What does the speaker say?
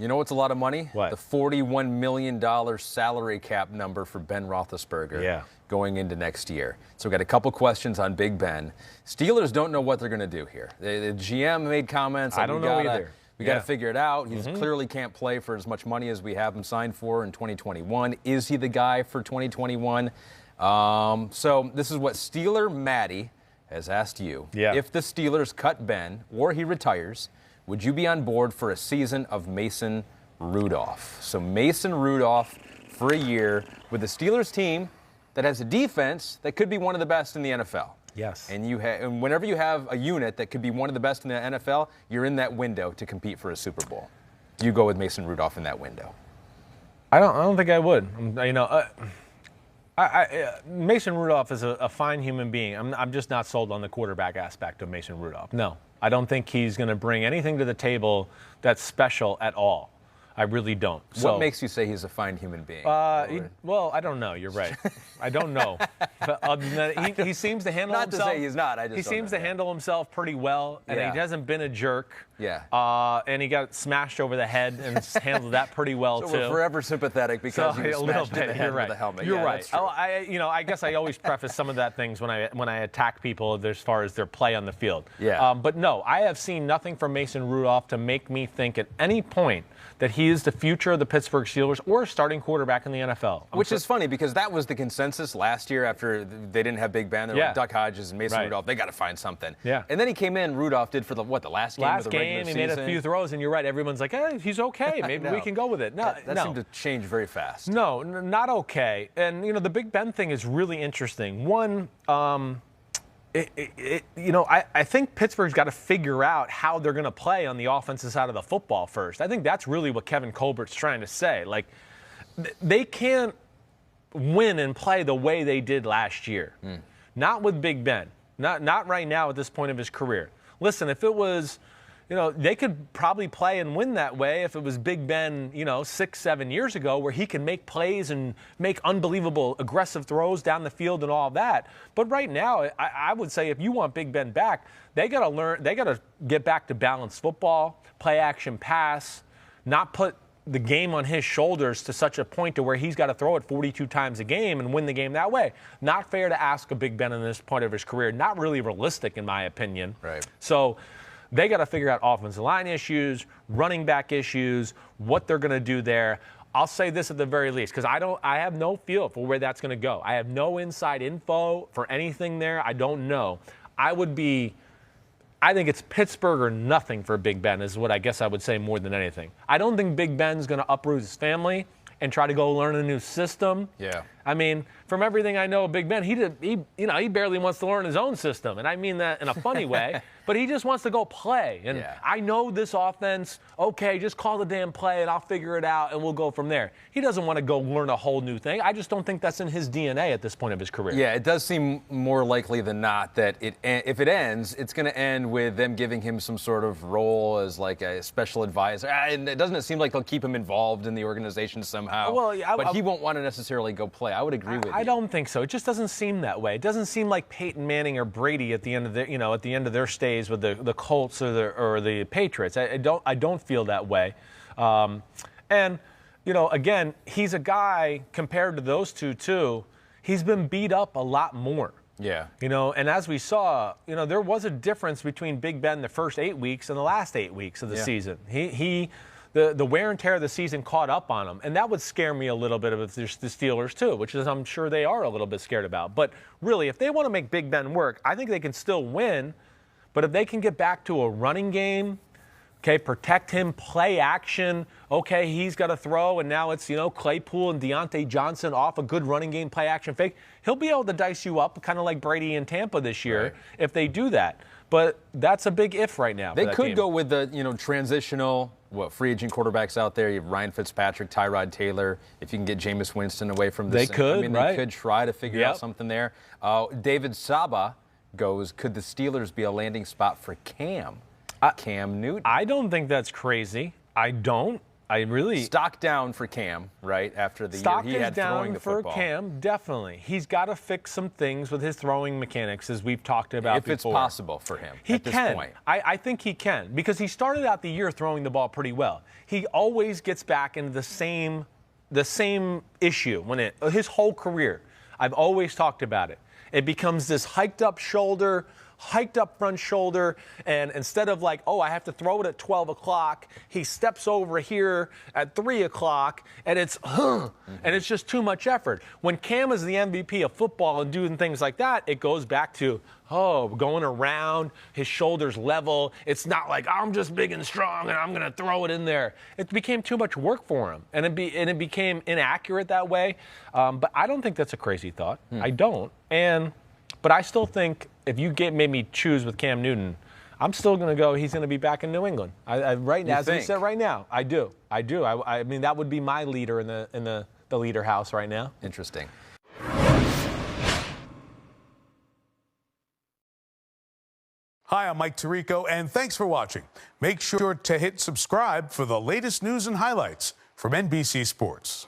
You know what's a lot of money? What? The $41 million salary cap number for Ben Roethlisberger going into next year. So we've got a couple questions on Big Ben. Steelers don't know what they're going to do here. The GM made comments. I don't know either. We got to figure it out. He clearly can't play for as much money as we have him signed for in 2021. Is he the guy for 2021? So this is what Steeler Maddie has asked you. Yeah. If the Steelers cut Ben or he retires, would you be on board for a season of Mason Rudolph? So Mason Rudolph for a year with the Steelers team that has a defense that could be one of the best in the NFL. Yes. And and whenever you have a unit that could be one of the best in the NFL, you're in that window to compete for a Super Bowl. Do you go with Mason Rudolph in that window? I don't think I would. Mason Rudolph is a fine human being. I'm just not sold on the quarterback aspect of Mason Rudolph. No, I don't think he's going to bring anything to the table that's special at all. I really don't. What makes you say he's a fine human being? Well, I don't know. You're right. I don't know. But, he seems to handle himself. Not to say he's not. He seems to handle himself pretty well, and he hasn't been a jerk. Yeah. And he got smashed over the head and handled that pretty well, so too. We're forever sympathetic because he was smashed in the head with a helmet. You're right. I guess I always preface some of that things when I attack people as far as their play on the field. Yeah. But no, I have seen nothing from Mason Rudolph to make me think at any point that he is the future of the Pittsburgh Steelers or a starting quarterback in the NFL. Which is funny because that was the consensus last year after they didn't have Big Ben. They were like Duck Hodges and Mason Rudolph. They got to find something. Yeah. And then he came in, Rudolph did for the last game of the regular season. He made a few throws, and you're right. Everyone's like, he's okay. Maybe we can go with it. No, that seemed to change very fast. No, not okay. And, the Big Ben thing is really interesting. One, I think Pittsburgh's got to figure out how they're going to play on the offensive side of the football first. I think that's really what Kevin Colbert's trying to say. Like, they can't win and play the way they did last year. Not with Big Ben. Not right now at this point of his career. Listen, if it was, they could probably play and win that way if it was Big Ben, 6-7 years ago, where he can make plays and make unbelievable aggressive throws down the field and all that. But right now, I would say if you want Big Ben back, they got to get back to balanced football, play action pass, not put the game on his shoulders to such a point to where he's got to throw it 42 times a game and win the game that way. Not fair to ask a Big Ben in this point of his career. Not really realistic, in my opinion. Right. So they got to figure out offensive line issues, running back issues, what they're going to do there. I'll say this at the very least, because I have no feel for where that's going to go. I have no inside info for anything there. I don't know. I think it's Pittsburgh or nothing for Big Ben is what I guess I would say more than anything. I don't think Big Ben's going to uproot his family and try to go learn a new system. Yeah. I mean, from everything I know of Big Ben, he barely wants to learn his own system, and I mean that in a funny way. But he just wants to go play. And I know this offense. Okay, just call the damn play, and I'll figure it out, and we'll go from there. He doesn't want to go learn a whole new thing. I just don't think that's in his DNA at this point of his career. Yeah, it does seem more likely than not that if it ends, it's going to end with them giving him some sort of role as like a special advisor. And it doesn't seem like they'll keep him involved in the organization somehow. Well, but he won't want to necessarily go play. I would agree with you. I don't think so. It just doesn't seem that way. It doesn't seem like Peyton Manning or Brady at the end of their stays with the Colts or the Patriots. I don't feel that way. And again, he's a guy compared to those two too. He's been beat up a lot more. Yeah. And as we saw, there was a difference between Big Ben the first 8 weeks and the last 8 weeks of the season. The wear and tear of the season caught up on him, and that would scare me a little bit of the Steelers too, which is I'm sure they are a little bit scared about. But really, if they want to make Big Ben work, I think they can still win. But if they can get back to a running game, okay, protect him, play action, okay, he's got to throw, and now it's, Claypool and Deontay Johnson off a good running game, play action fake, he'll be able to dice you up kind of like Brady in Tampa this year if they do that. But that's a big if right now. They could go with the, transitional, free agent quarterbacks out there. You have Ryan Fitzpatrick, Tyrod Taylor. If you can get Jameis Winston away from this. They could, they could try to figure out something there. David Saba goes, could the Steelers be a landing spot for Cam Newton? I don't think that's crazy. I don't. Stock down for Cam, right, after the Stock year he had throwing the football. for Cam, definitely. He's got to fix some things with his throwing mechanics, as we've talked about if before. It's possible for him at this point. I think he can, because he started out the year throwing the ball pretty well. He always gets back into the same issue his whole career. I've always talked about it. It becomes this hiked up front shoulder, and instead of like, oh, I have to throw it at 12 o'clock, he steps over here at 3 o'clock, and it's just too much effort. When Cam is the MVP of football and doing things like that, it goes back to, going around, his shoulders level. It's not like, I'm just big and strong and I'm going to throw it in there. It became too much work for him, and it became inaccurate that way. But I don't think that's a crazy thought. I don't. But I still think if you made me choose with Cam Newton, I'm still going to go, he's going to be back in New England. Right now, as we said right now, I do. I mean, that would be my leader in the leader house right now. Interesting. Hi, I'm Mike Tirico, and thanks for watching. Make sure to hit subscribe for the latest news and highlights from NBC Sports.